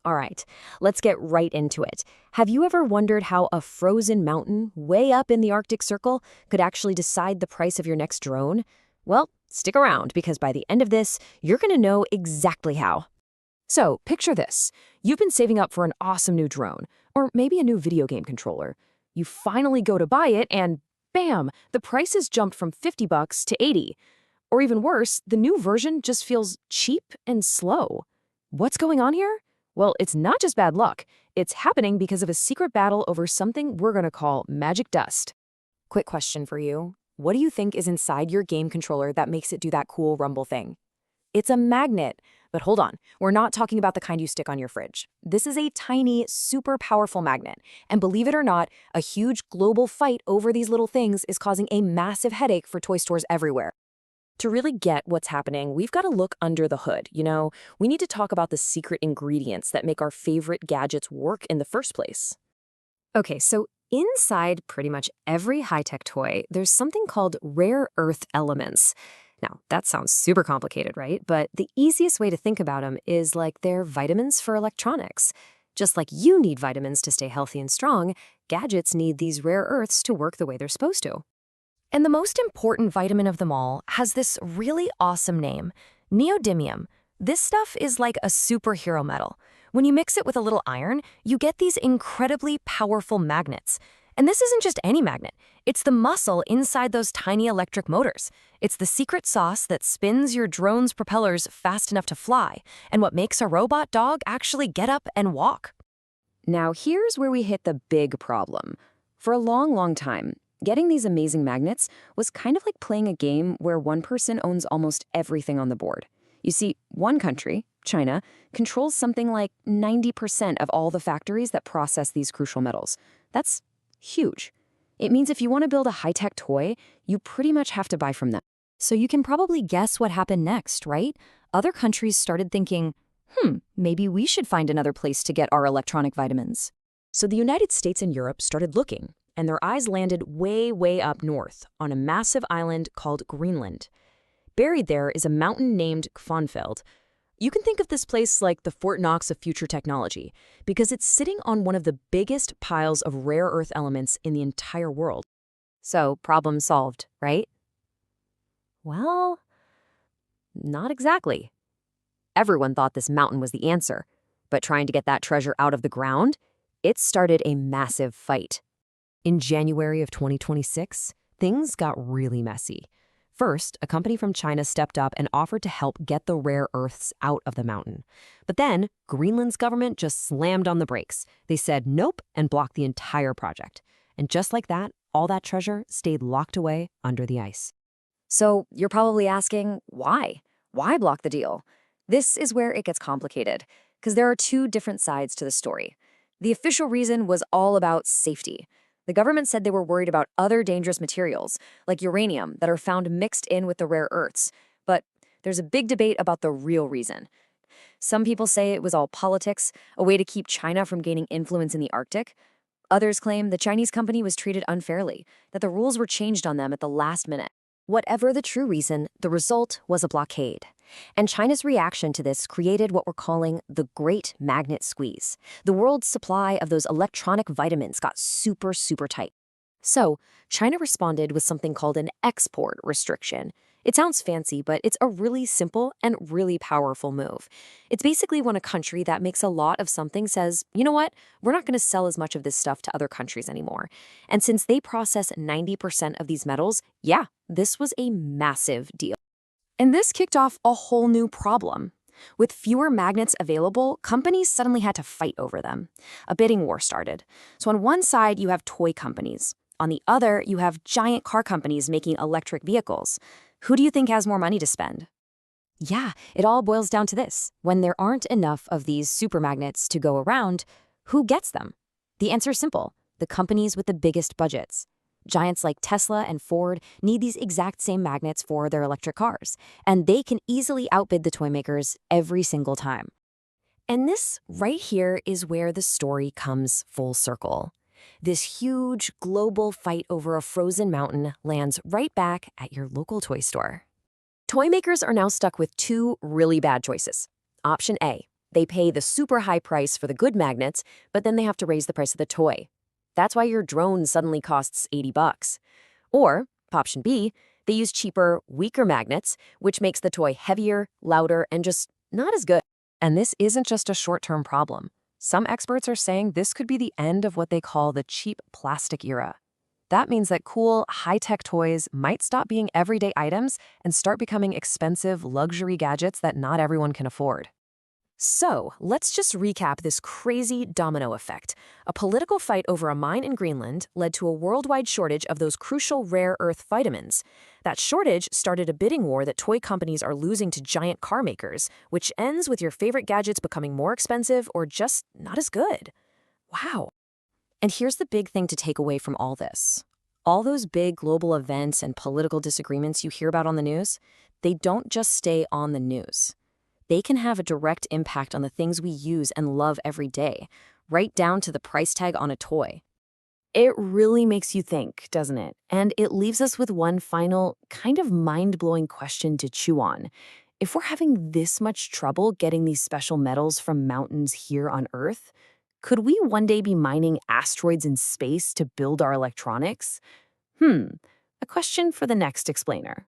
All right, let's get right into it. Have you ever wondered how a frozen mountain way up in the Arctic Circle could actually decide the price of your next drone? Well, stick around because by the end of this, you're going to know exactly how. So, picture this. You've been saving up for an awesome new drone, or maybe a new video game controller. You finally go to buy it and bam, the price has jumped from $50 to $80. Or even worse, the new version just feels cheap and slow. What's going on here? Well, it's not just bad luck. It's happening because of a secret battle over something we're going to call magic dust. Quick question for you. What do you think is inside your game controller that makes it do that cool rumble thing? It's a magnet. But hold on, we're not talking about the kind you stick on your fridge. This is a tiny, super powerful magnet. And believe it or not, a huge global fight over these little things is causing a massive headache for toy stores everywhere. To really get what's happening, we've got to look under the hood. We need to talk about the secret ingredients that make our favorite gadgets work in the first place. Okay, so inside pretty much every high-tech toy, there's something called rare earth elements. Now, that sounds super complicated, right? But the easiest way to think about them is like they're vitamins for electronics. Just like you need vitamins to stay healthy and strong, gadgets need these rare earths to work the way they're supposed to. And the most important vitamin of them all has this really awesome name, neodymium. This stuff is like a superhero metal. When you mix it with a little iron, you get these incredibly powerful magnets. And this isn't just any magnet. It's the muscle inside those tiny electric motors. It's the secret sauce that spins your drone's propellers fast enough to fly, and what makes a robot dog actually get up and walk. Now, here's where we hit the big problem. For a long, long time, getting these amazing magnets was kind of like playing a game where one person owns almost everything on the board. You see, one country, China, controls something like 90% of all the factories that process these crucial metals. That's huge. It means if you want to build a high-tech toy, you pretty much have to buy from them. So you can probably guess what happened next, right? Other countries started thinking, maybe we should find another place to get our electronic vitamins. So the United States and Europe started looking, and their eyes landed way, way up north on a massive island called Greenland. Buried there is a mountain named Kvanfeld. You can think of this place like the Fort Knox of future technology, because it's sitting on one of the biggest piles of rare earth elements in the entire world. So, problem solved, right? Well, not exactly. Everyone thought this mountain was the answer, but trying to get that treasure out of the ground, it started a massive fight. In January of 2026, things got really messy. First, a company from China stepped up and offered to help get the rare earths out of the mountain. But then, Greenland's government just slammed on the brakes. They said nope and blocked the entire project. And just like that, all that treasure stayed locked away under the ice. So, you're probably asking, why? Why block the deal? This is where it gets complicated, because there are two different sides to the story. The official reason was all about safety. The government said they were worried about other dangerous materials, like uranium, that are found mixed in with the rare earths. But there's a big debate about the real reason. Some people say it was all politics, a way to keep China from gaining influence in the Arctic. Others claim the Chinese company was treated unfairly, that the rules were changed on them at the last minute. Whatever the true reason, the result was a blockade. And China's reaction to this created what we're calling the Great Magnet Squeeze. The world's supply of those electronic vitamins got super, super tight. So, China responded with something called an export restriction. It sounds fancy, but it's a really simple and really powerful move. It's basically when a country that makes a lot of something says, you know what, we're not going to sell as much of this stuff to other countries anymore. And since they process 90% of these metals, yeah, this was a massive deal. And this kicked off a whole new problem. With fewer magnets available, companies suddenly had to fight over them. A bidding war started. So on one side, you have toy companies. On the other, you have giant car companies making electric vehicles. Who do you think has more money to spend? Yeah, it all boils down to this. When there aren't enough of these supermagnets to go around, who gets them? The answer is simple: the companies with the biggest budgets. Giants like Tesla and Ford need these exact same magnets for their electric cars, and they can easily outbid the toy makers every single time. And this right here is where the story comes full circle. This huge global fight over a frozen mountain lands right back at your local toy store. Toy makers are now stuck with two really bad choices. Option A, They pay the super high price for the good magnets, but then they have to raise the price of the toy. That's why your drone suddenly costs $80. Or, option B, they use cheaper, weaker magnets, which makes the toy heavier, louder, and just not as good. And this isn't just a short-term problem. Some experts are saying this could be the end of what they call the cheap plastic era. That means that cool, high-tech toys might stop being everyday items and start becoming expensive luxury gadgets that not everyone can afford. So, let's just recap this crazy domino effect. A political fight over a mine in Greenland led to a worldwide shortage of those crucial rare earth vitamins. That shortage started a bidding war that toy companies are losing to giant car makers, which ends with your favorite gadgets becoming more expensive or just not as good. Wow. And here's the big thing to take away from all this. All those big global events and political disagreements you hear about on the news, they don't just stay on the news. They can have a direct impact on the things we use and love every day, right down to the price tag on a toy. It really makes you think, doesn't it? And it leaves us with one final, kind of mind-blowing question to chew on. If we're having this much trouble getting these special metals from mountains here on Earth, could we one day be mining asteroids in space to build our electronics? A question for the next explainer.